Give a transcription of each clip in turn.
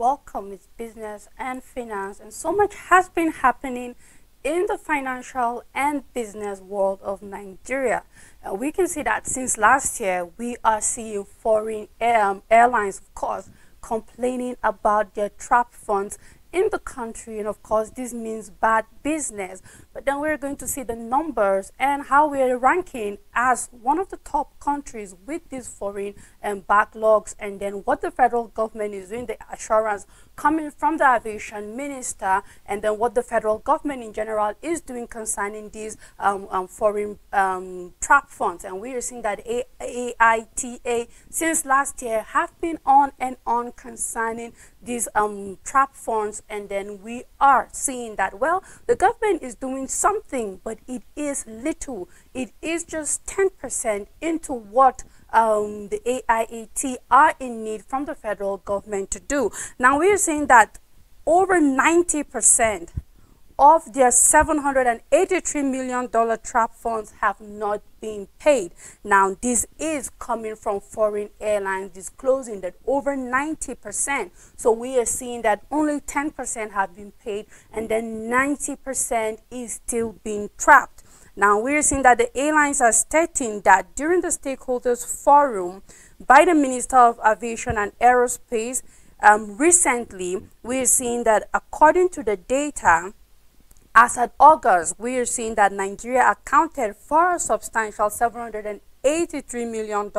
welcome. It's business and finance, and so much has been happening in the financial and business world of Nigeria. We can see that since last year, we are seeing foreign airlines, of course, complaining about their trapped funds in the country, and of course this means bad business. But then we're going to see the numbers and how we're ranking as one of the top countries with these foreign backlogs, and then what the federal government is doing, the assurance coming from the aviation minister, and then what the federal government in general is doing concerning these foreign trap funds. And we are seeing that AITA since last year have been on and on concerning these trap funds, and then we are seeing that, well, the government is doing something, but it is little. It is just 10% into what the AIAT are in need from the federal government to do. Now we are saying that over 90% of their $783 million trap funds have not been paid. Now this is coming from foreign airlines disclosing that over 90%. So we are seeing that only 10% have been paid, and then 90% is still being trapped. Now we're seeing that the airlines are stating that during the stakeholders forum by the Minister of Aviation and Aerospace recently, we're seeing that according to the data, as at August, we are seeing that Nigeria accounted for a substantial $783 million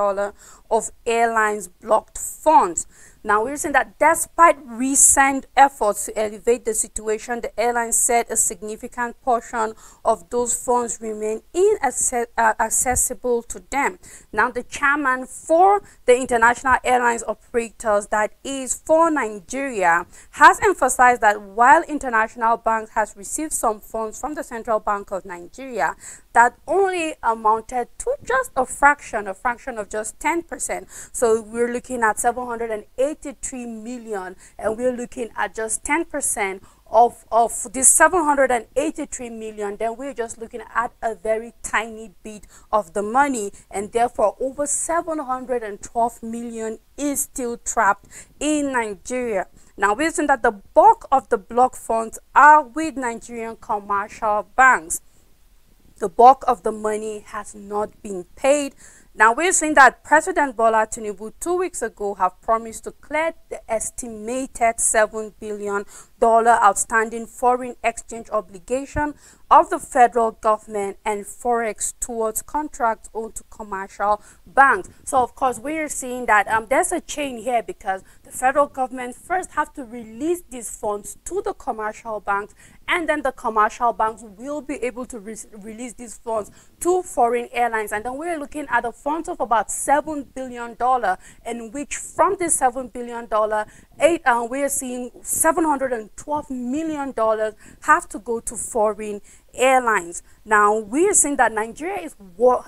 of airlines blocked funds. Now, we're seeing that despite recent efforts to elevate the situation, the airlines said a significant portion of those funds remain inaccessible to them. Now, the chairman for the International Airlines Operators, that is for Nigeria, has emphasized that while international banks has received some funds from the Central Bank of Nigeria, that only amounted to just a fraction of just 10%. So we're looking at 783 million, and we're looking at just 10% of this 783 million. Then we're just looking at a very tiny bit of the money, and therefore over 712 million is still trapped in Nigeria. Now we're seeing that the bulk of the block funds are with Nigerian commercial banks. The bulk of the money has not been paid. Now we're seeing that President Bola Tinubu 2 weeks ago have promised to clear the estimated $7 billion outstanding foreign exchange obligation of the federal government and forex towards contracts owed to commercial banks. So of course we are seeing that there's a chain here, because the federal government first have to release these funds to the commercial banks, and then the commercial banks will be able to release these funds to foreign airlines. And then we're looking at a funds of about $7 billion, in which from this $7 billion, we're seeing $712 million have to go to foreign airlines. Now we're seeing that Nigeria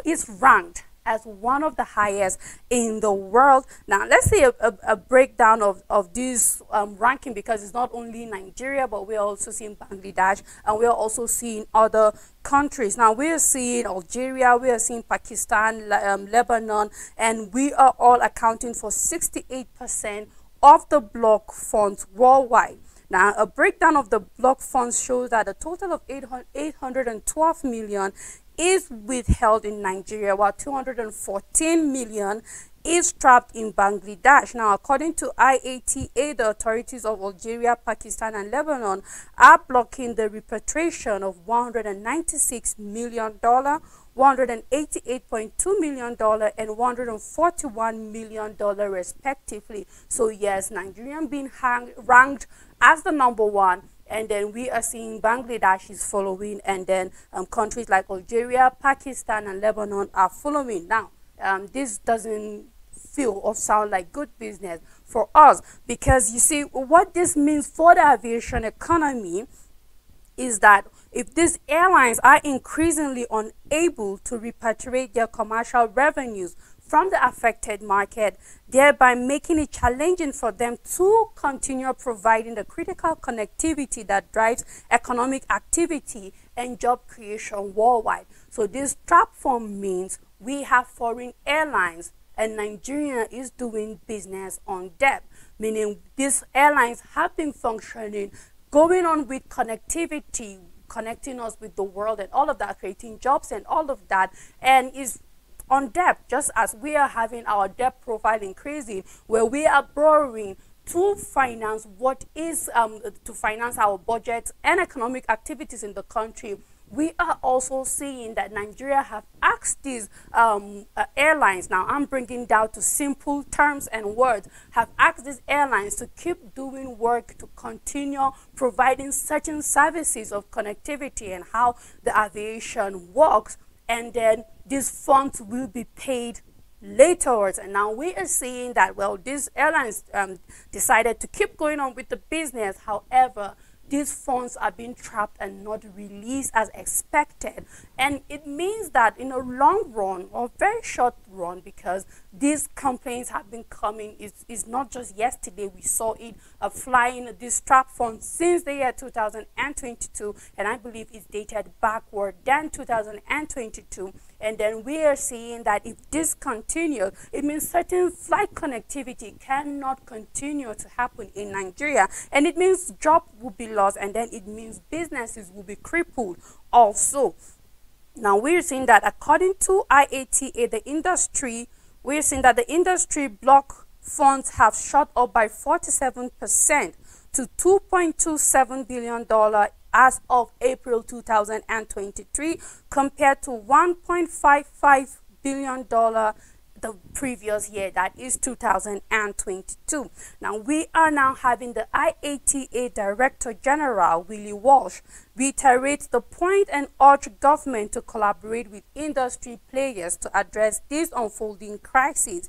is ranked as one of the highest in the world. Now let's see a breakdown of this ranking, because it's not only Nigeria, but we're also seeing Bangladesh, and we're also seeing other countries. Now we're seeing Algeria, we are seeing Pakistan, Lebanon, and we are all accounting for 68% of the block funds worldwide. Now, a breakdown of the block funds shows that a total of 812 million is withheld in Nigeria, while 214 million is trapped in Bangladesh. Now, according to IATA, the authorities of Algeria, Pakistan, and Lebanon are blocking the repatriation of $196 million, $188.2 million, and $141 million respectively. So yes, Nigeria being ranked as the number one, and then we are seeing Bangladesh is following, and then countries like Algeria, Pakistan, and Lebanon are following. Now this doesn't feel or sound like good business for us, because you see what this means for the aviation economy is that if these airlines are increasingly unable to repatriate their commercial revenues from the affected market, thereby making it challenging for them to continue providing the critical connectivity that drives economic activity and job creation worldwide. So this trap fund means we have foreign airlines, and Nigeria is doing business on debt. meaning these airlines have been functioning, going on with connectivity, connecting us with the world and all of that, creating jobs and all of that, and is on debt, just as we are having our debt profile increasing, where we are borrowing to finance what is to finance our budget and economic activities in the country. We are also seeing that Nigeria have asked these airlines, now I'm bringing down to simple terms and words, have asked these airlines to keep doing work to continue providing certain services of connectivity and how the aviation works, and then these funds will be paid later. And now we are seeing that, well, these airlines decided to keep going on with the business. However, these funds are being trapped and not released as expected. And it means that in a long run or very short run, because these complaints have been coming, it's not just yesterday, we saw it flying this trap fund since the year 2022, and I believe it's dated backward than 2022. And then we are seeing that if this continues, it means certain flight connectivity cannot continue to happen in Nigeria. And it means jobs will be lost, and then it means businesses will be crippled also. Now we're seeing that according to IATA, we're seeing that the industry block funds have shot up by 47% to $2.27 billion as of April 2023, compared to $1.55 billion the previous year, that is 2022. Now we are now having the IATA Director General Willie Walsh reiterate the point and urge government to collaborate with industry players to address this unfolding crisis.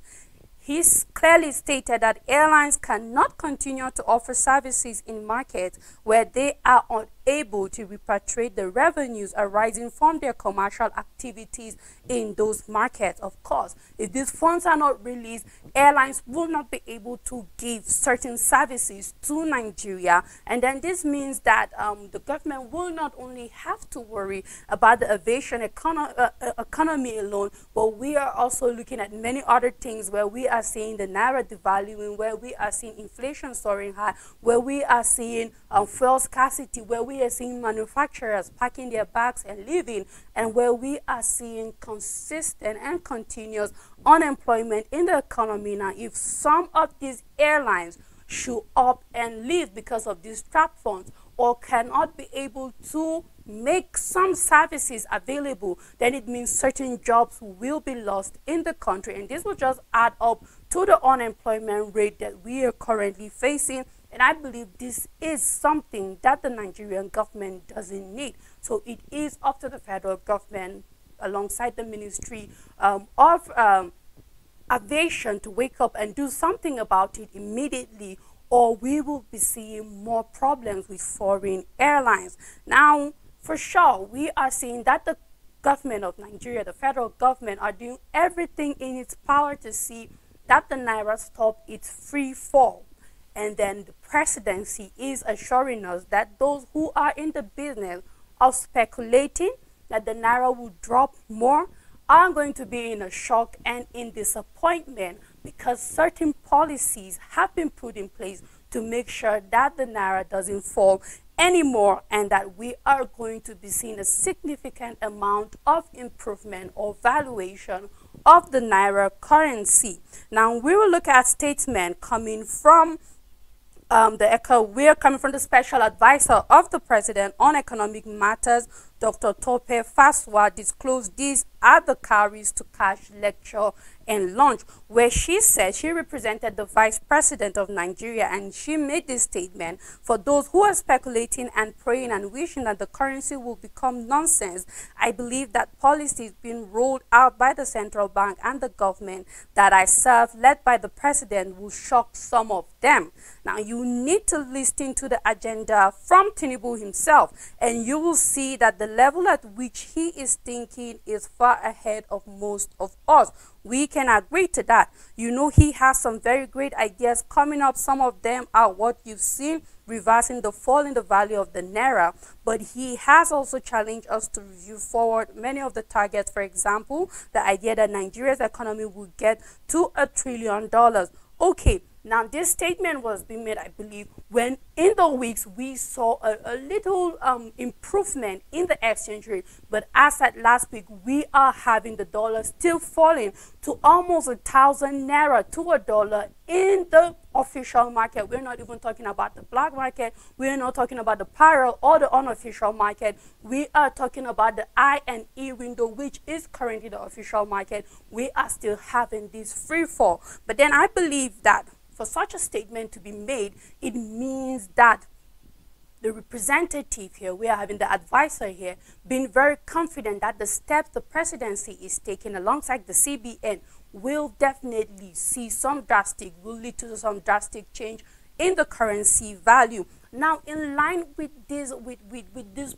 He's clearly stated that airlines cannot continue to offer services in markets where they are unable to repatriate the revenues arising from their commercial activities in those markets. Of course, if these funds are not released, airlines will not be able to give certain services to Nigeria, and then this means that the government will not only have to worry about the aviation economy alone, but we are also looking at many other things where we are seeing the naira devaluing, where we are seeing inflation soaring high, where we are seeing fuel scarcity, where we are seeing manufacturers packing their bags and leaving, and where we are seeing consistent and continuous unemployment in the economy. Now, if some of these airlines should up and leave because of these trap funds, or cannot be able to make some services available, then it means certain jobs will be lost in the country, and this will just add up to the unemployment rate that we are currently facing. And I believe this is something that the Nigerian government doesn't need. So it is up to the federal government, alongside the Ministry of Aviation, to wake up and do something about it immediately, or we will be seeing more problems with foreign airlines. Now, for sure, we are seeing that the government of Nigeria, the federal government, are doing everything in its power to see that the naira stop its free fall. And then the presidency is assuring us that those who are in the business of speculating that the naira will drop more are going to be in a shock and in disappointment, because certain policies have been put in place to make sure that the naira doesn't fall anymore, and that we are going to be seeing a significant amount of improvement or valuation of the naira currency. Now we will look at statement coming from we're coming from the special advisor of the president on economic matters, Dr. Tope Faswa, disclosed this at the Cowries to Cash lecture and launch, where she said she represented the vice president of Nigeria, and she made this statement: for those who are speculating and praying and wishing that the currency will become nonsense, I believe that policies being rolled out by the central bank and the government that I serve, led by the president, will shock some of them. Now, you need to listen to the agenda from Tinubu himself, and you will see that the level at which he is thinking is far ahead of most of us. We can agree to that. You know, he has some very great ideas coming up. Some of them are what you've seen, reversing the fall in the value of the naira. But he has also challenged us to review forward many of the targets. For example, the idea that Nigeria's economy will get to $1 trillion. Okay, Now, this statement was being made, I believe, when in the weeks we saw a little improvement in the exchange rate. But as at last week, we are having the dollar still falling to almost 1,000 naira to a dollar in the official market. We're not even talking about the black market. We're not talking about the parallel or the unofficial market. We are talking about the I&E window, which is currently the official market. We are still having this free fall. But then I believe that for such a statement to be made, it means that the representative here, we are having the advisor here, being very confident that the steps the presidency is taking alongside the CBN will definitely will lead to some drastic change in the currency value. Now, in line with these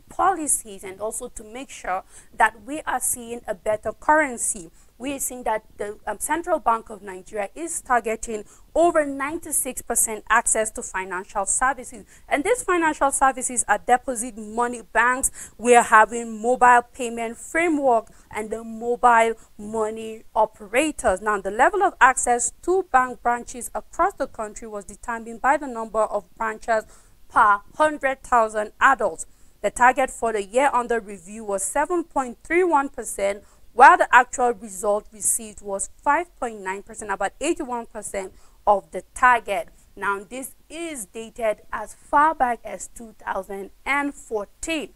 policies, and also to make sure that we are seeing a better currency, we are seeing that the Central Bank of Nigeria is targeting over 96% access to financial services. And these financial services are deposit money banks. We are having mobile payment framework and the mobile money operators. Now, the level of access to bank branches across the country was determined by the number of branches per 100,000 adults. The target for the year under review was 7.31%, while the actual result received was 5.9%, about 81% of the target. Now, this is dated as far back as 2014.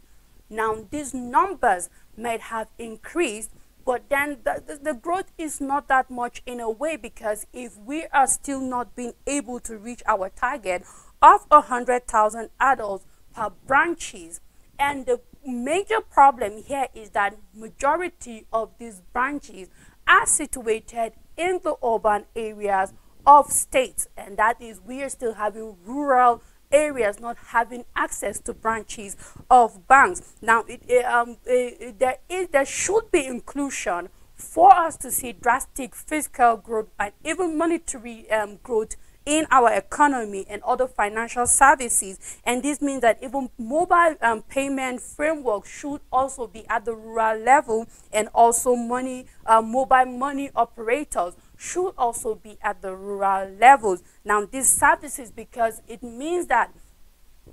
Now, these numbers might have increased, but then the growth is not that much in a way, because if we are still not being able to reach our target of 100,000 adults per branches, and the major problem here is that majority of these branches are situated in the urban areas of states, and that is, we are still having rural areas not having access to branches of banks. Now, there should be inclusion for us to see drastic fiscal growth and even monetary growth in our economy and other financial services. And this means that even mobile payment framework should also be at the rural level, and also mobile money operators should also be at the rural levels. Now, these services, because it means that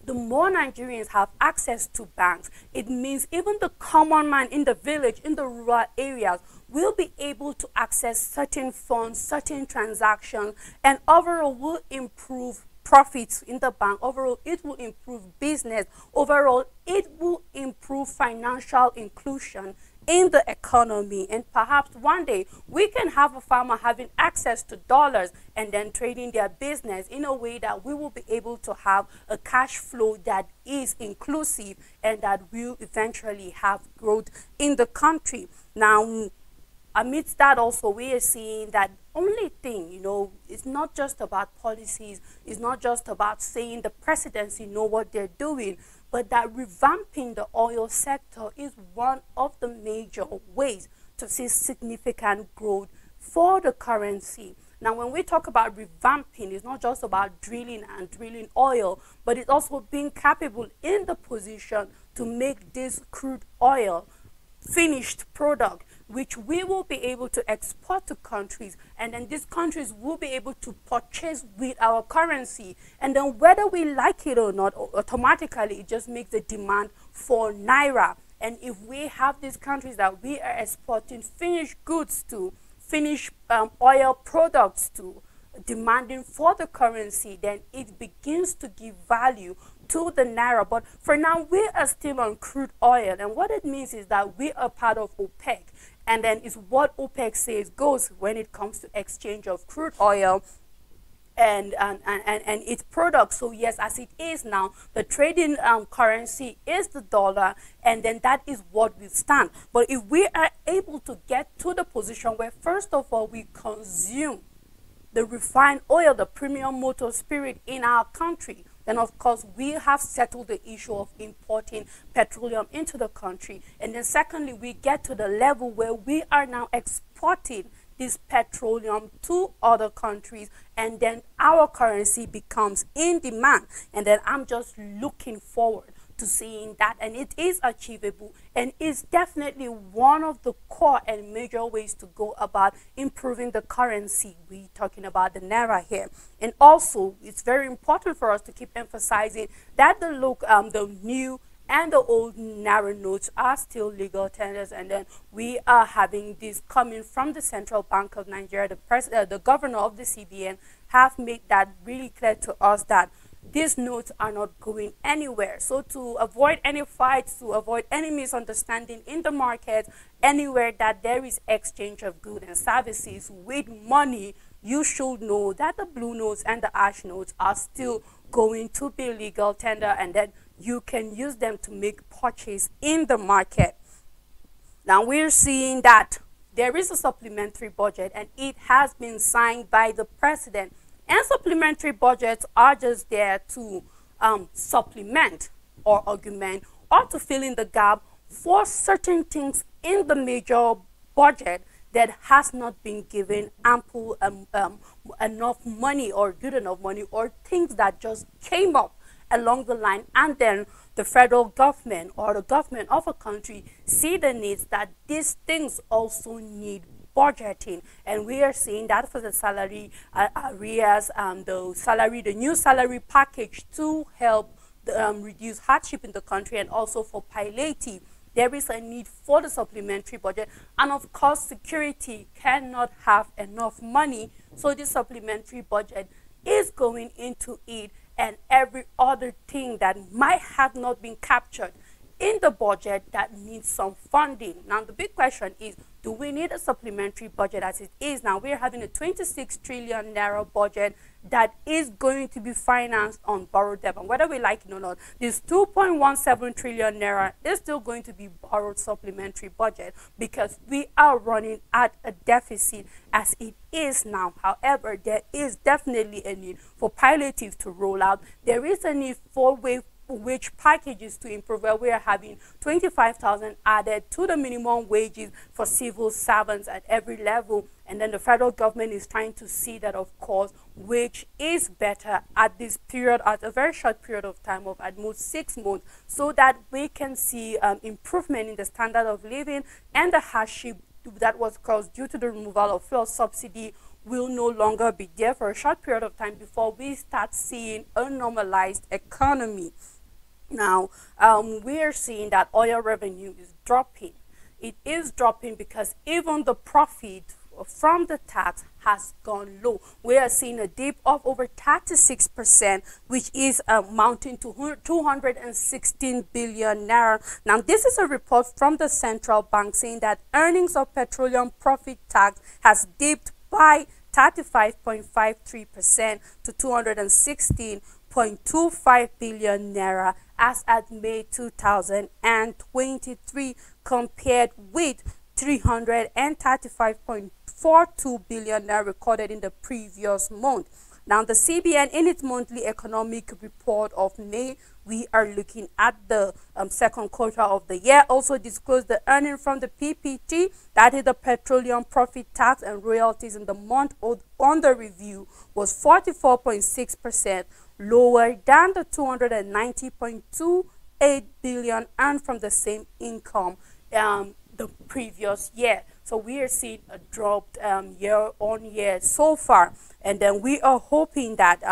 the more Nigerians have access to banks, it means even the common man in the village, in the rural areas, will be able to access certain funds, certain transactions, and overall will improve profits in the bank. Overall, it will improve business. Overall, it will improve financial inclusion in the economy. And perhaps one day we can have a farmer having access to dollars and then trading their business in a way that we will be able to have a cash flow that is inclusive and that will eventually have growth in the country. Now, amidst that also, we are seeing that only thing, it's not just about policies, it's not just about saying the presidency know what they're doing, but that revamping the oil sector is one of the major ways to see significant growth for the currency. Now, when we talk about revamping, it's not just about drilling oil, but it's also being capable in the position to make this crude oil finished product, which we will be able to export to countries, and then these countries will be able to purchase with our currency. And then whether we like it or not, automatically it just makes the demand for naira. And if we have these countries that we are exporting finished goods to, finished oil products to, demanding for the currency, then it begins to give value to the naira. But for now, we are still on crude oil, and what it means is that we are part of OPEC, and then it's what OPEC says goes when it comes to exchange of crude oil and its products. So yes, as it is now, the trading currency is the dollar, and then that is what will stand. But if we are able to get to the position where, first of all, we consume the refined oil, the premium motor spirit in our country, then of course we have settled the issue of importing petroleum into the country. And then secondly, we get to the level where we are now exporting this petroleum to other countries, and then our currency becomes in demand. And then I'm just looking forward to seeing that, and it is achievable and is definitely one of the core and major ways to go about improving the currency. We're talking about the naira here, and also it's very important for us to keep emphasizing that the new and the old naira notes are still legal tenders, and then we are having this coming from the Central Bank of Nigeria. The governor of the CBN have made that really clear to us that these notes are not going anywhere. So to avoid any fights, to avoid any misunderstanding in the market, anywhere that there is exchange of goods and services with money, you should know that the blue notes and the ash notes are still going to be legal tender, and then you can use them to make purchase in the market. Now we're seeing that there is a supplementary budget, and it has been signed by the president. And supplementary budgets are just there to supplement or augment or to fill in the gap for certain things in the major budget that has not been given ample enough money or good enough money, or things that just came up along the line, and then the federal government or the government of a country see the needs that these things also need budgeting. And we are seeing that for the salary arrears, the new salary package to help reduce hardship in the country, and also for palliative. There is a need for the supplementary budget, and of course security cannot have enough money, so the supplementary budget is going into it, and every other thing that might have not been captured in the budget that needs some funding. Now the big question is, do we need a supplementary budget as it is? Now we're having a 26 trillion naira budget that is going to be financed on borrowed debt, and whether we like it or not, this 2.17 trillion naira is still going to be borrowed supplementary budget, because we are running at a deficit as it is now. However, there is definitely a need for palliative to roll out. There is a need for wage packages to improve, where we are having 25,000 added to the minimum wages for civil servants at every level, and then the federal government is trying to see that, of course, wage is better at this period, at a very short period of time of at most 6 months, so that we can see improvement in the standard of living, and the hardship that was caused due to the removal of fuel subsidy will no longer be there for a short period of time before we start seeing a normalized economy. Now, we are seeing that oil revenue is dropping. It is dropping because even the profit from the tax has gone low. We are seeing a dip of over 36%, which is amounting to 216 billion naira. Now, this is a report from the central bank saying that earnings of petroleum profit tax has dipped by 35.53% to 216.25 billion naira as at May 2023, compared with 335.42 billion naira recorded in the previous month. Now, the CBN, in its monthly economic report of May, we are looking at the second quarter of the year, also disclosed the earning from the PPT, that is the petroleum profit tax and royalties, in the month under review was 44.6% lower than the 290.28 billion earned from the same income the previous year. So we are seeing a drop year on year so far, and then we are hoping that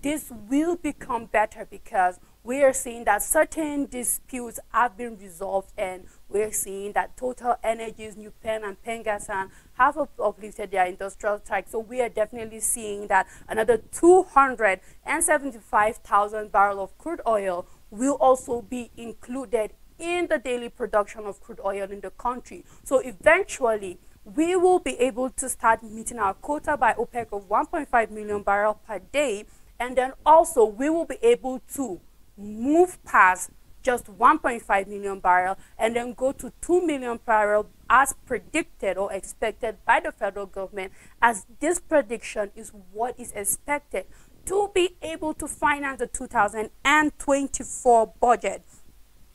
this will become better, because we are seeing that certain disputes have been resolved, and we're seeing that Total Energies, Nupen, and Pengassan have uplifted their industrial tax. So we are definitely seeing that another 275,000 barrels of crude oil will also be included in the daily production of crude oil in the country. So eventually, we will be able to start meeting our quota by OPEC of 1.5 million barrels per day, and then also we will be able to move past just 1.5 million barrels and then go to 2 million barrels as predicted or expected by the federal government, as this prediction is what is expected to be able to finance the 2024 budget.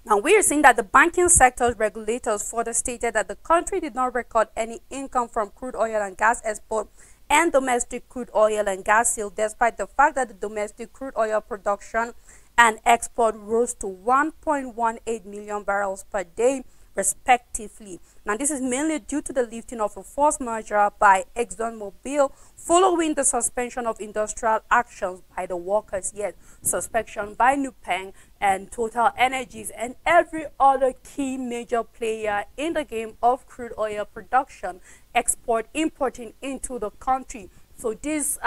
Now, we are seeing that the banking sector's regulators further stated that the country did not record any income from crude oil and gas export and domestic crude oil and gas sale, despite the fact that the domestic crude oil production and export rose to 1.18 million barrels per day, respectively. Now, this is mainly due to the lifting of a forced merger by ExxonMobil following the suspension of industrial actions by the workers, yet suspension by Nupeng and Total Energies and every other key major player in the game of crude oil production, export, importing into the country. So this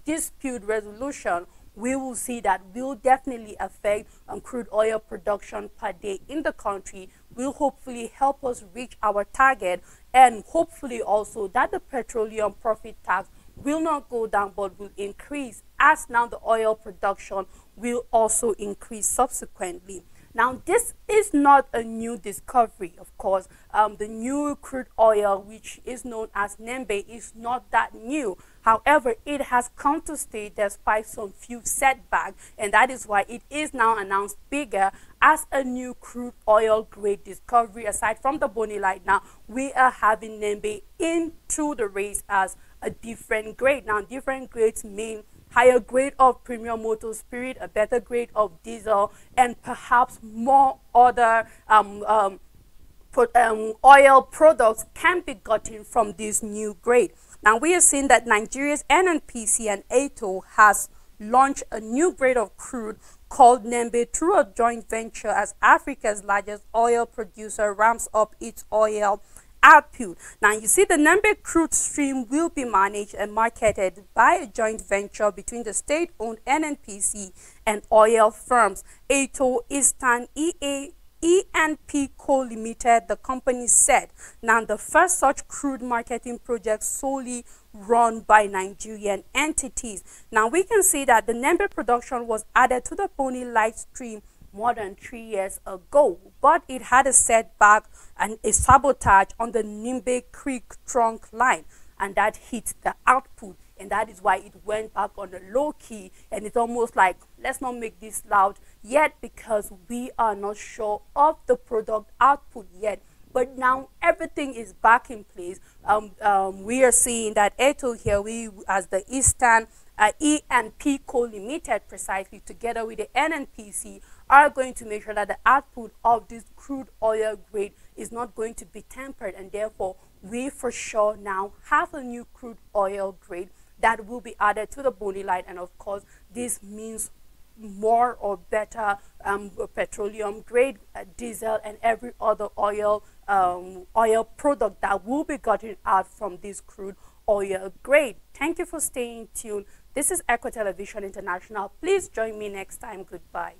dispute resolution, we will see that will definitely affect crude oil production per day in the country, will hopefully help us reach our target, and hopefully also that the petroleum profit tax will not go down but will increase, as now the oil production will also increase subsequently. Now, this is not a new discovery, of course. The new crude oil, which is known as Nembe, is not that new. However, it has come to stay despite some few setbacks, and that is why it is now announced bigger as a new crude oil grade discovery. Aside from the Bonny Light, now we are having Nembe into the race as a different grade. Now, different grades mean higher grade of premium motor spirit, a better grade of diesel, and perhaps more other oil products can be gotten from this new grade. Now, we are seeing that Nigeria's NNPC and ATO has launched a new grade of crude called Nembe through a joint venture as Africa's largest oil producer ramps up its oil output. Now, you see the Nembe crude stream will be managed and marketed by a joint venture between the state-owned NNPC and oil firms ATO, Eastern, E&P Co. Limited, the company said. Now, the first such crude marketing project solely run by Nigerian entities. Now, we can see that the Nembe production was added to the Bonny Light stream more than 3 years ago, but it had a setback and a sabotage on the Nimbe Creek trunk line, and that hit the output, and that is why it went back on the low key. And it's almost like, let's not make this loud yet because we are not sure of the product output yet. But now everything is back in place. We are seeing that ATO here, we as the Eastern E&P Co. Limited, precisely together with the NNPC, are going to make sure that the output of this crude oil grade is not going to be tempered, and therefore we for sure now have a new crude oil grade that will be added to the Bonny Light. And of course, this means more or better petroleum grade diesel and every other oil product that will be gotten out from this crude oil grade. Thank you for staying tuned. This is Echo Television International. Please join me next time. Goodbye.